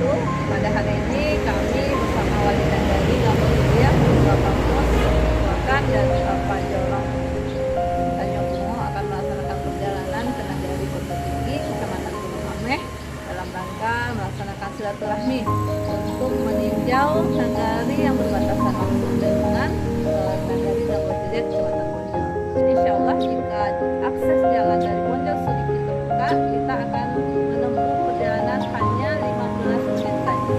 wabarakatuh. Pada hari ini kami bersama Wali Nagari Bapak Pos, Bahkan dan Pak Jorong Tanjung akan melaksanakan perjalanan ke Nagari Kota Tinggi, Kecamatan Omeh dalam rangka melaksanakan silaturahmi untuk meninjau Nagari yang berbatasan langsung dengan Nagari Kabupaten Kecamatan Kunjungan. Jadi insya Allah jika akses jalan dari Kunjungan sudah dibuka, kita akan menempuh perjalanan hanya 15 menit saja.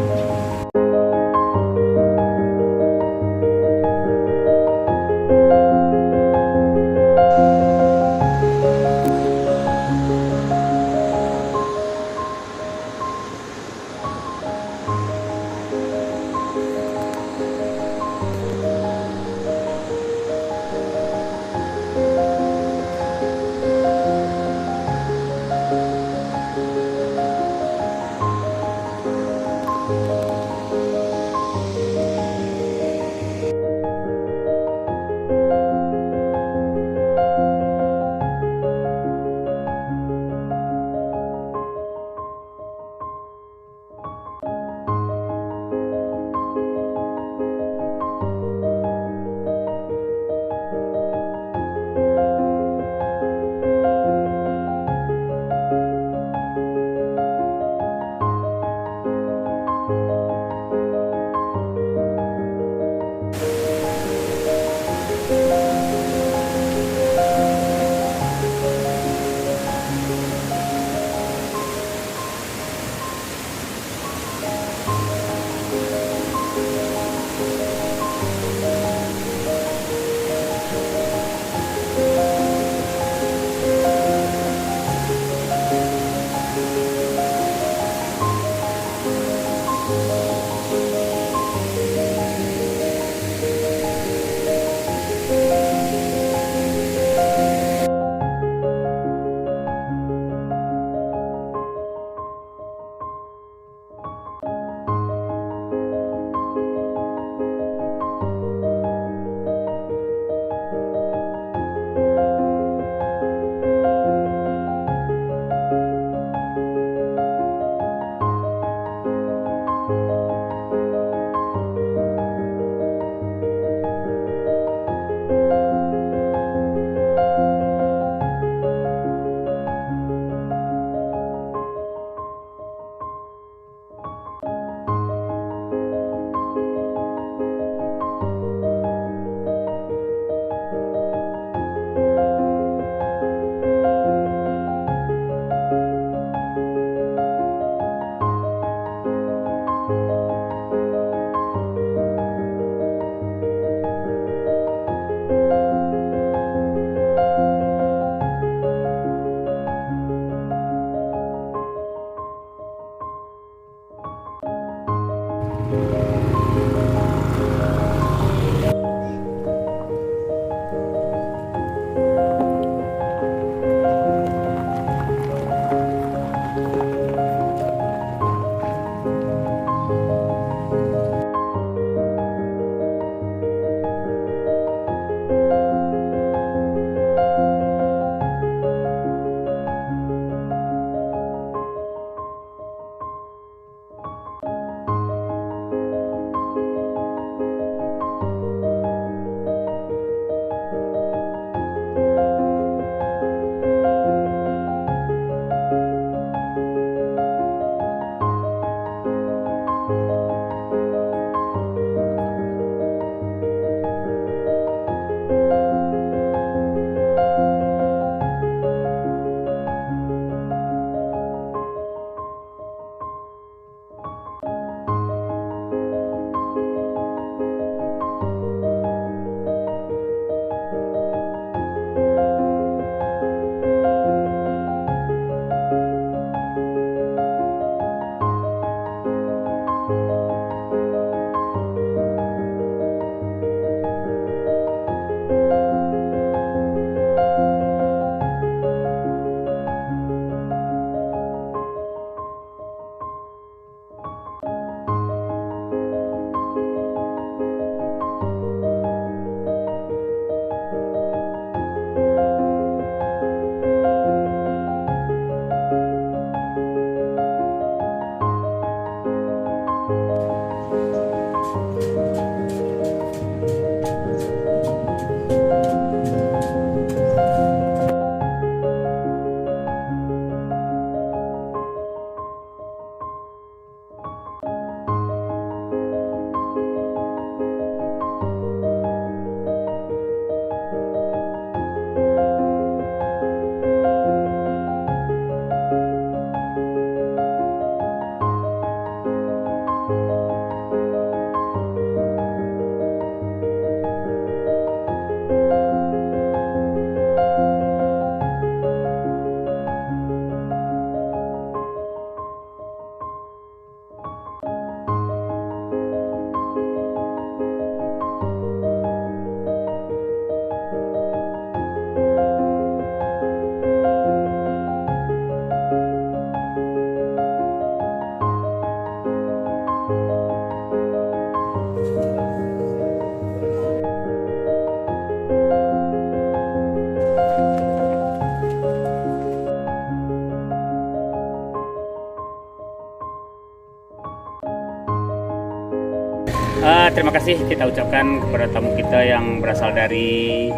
Terima kasih kita ucapkan kepada tamu kita yang berasal dari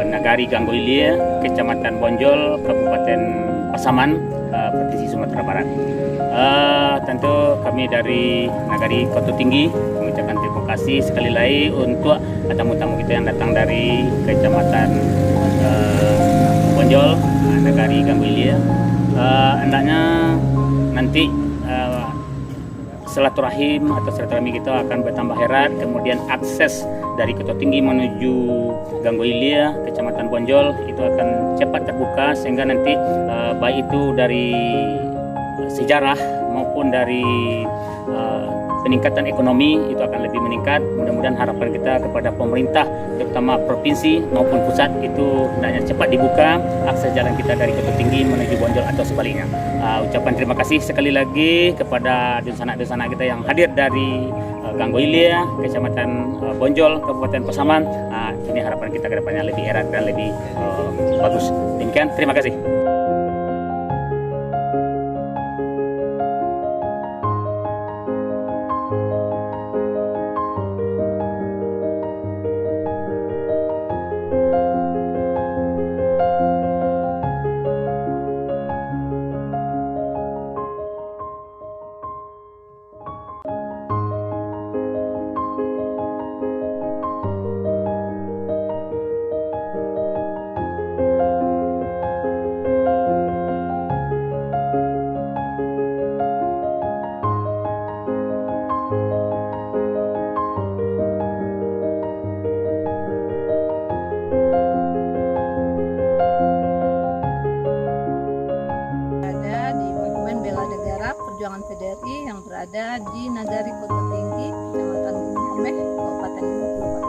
Nagari Ganggoilia, Kecamatan Bonjol, Kabupaten Pasaman, Provinsi Sumatera Barat. Tentu kami dari Nagari Koto Tinggi mengucapkan terima kasih sekali lagi untuk tamu-tamu kita yang datang dari Kecamatan Bonjol, Nagari Ganggoilia. Hendaknya nanti silaturahim atau silaturahmi kita akan bertambah erat, kemudian akses dari Kota Tinggi menuju Ganggoilia, Kecamatan Bonjol itu akan cepat terbuka sehingga nanti baik itu dari sejarah maupun dari peningkatan ekonomi itu akan lebih meningkat. Mudah-mudahan harapan kita kepada pemerintah terutama provinsi maupun pusat itu hendaknya cepat dibuka akses jalan kita dari Kota Tinggi menuju Bonjol atau sebaliknya. Ucapan terima kasih sekali lagi kepada dusun-dusun kita yang hadir dari Ganggoilia, Kecamatan Bonjol, Kabupaten Pasaman. Ini harapan kita ke depannya lebih erat dan lebih bagus. Demikian, terima kasih. Perjuangan PDRI yang berada di Nagari Koto Tinggi, Kecamatan Omeh, Kabupaten Puluh, Kota.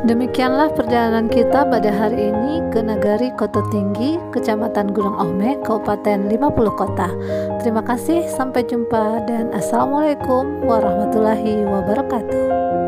Demikianlah perjalanan kita pada hari ini ke Nagari Koto Tinggi, Kecamatan Gunung Omeh, Kabupaten Lima, Puluh, Kota. Terima kasih, sampai jumpa dan Assalamualaikum warahmatullahi wabarakatuh.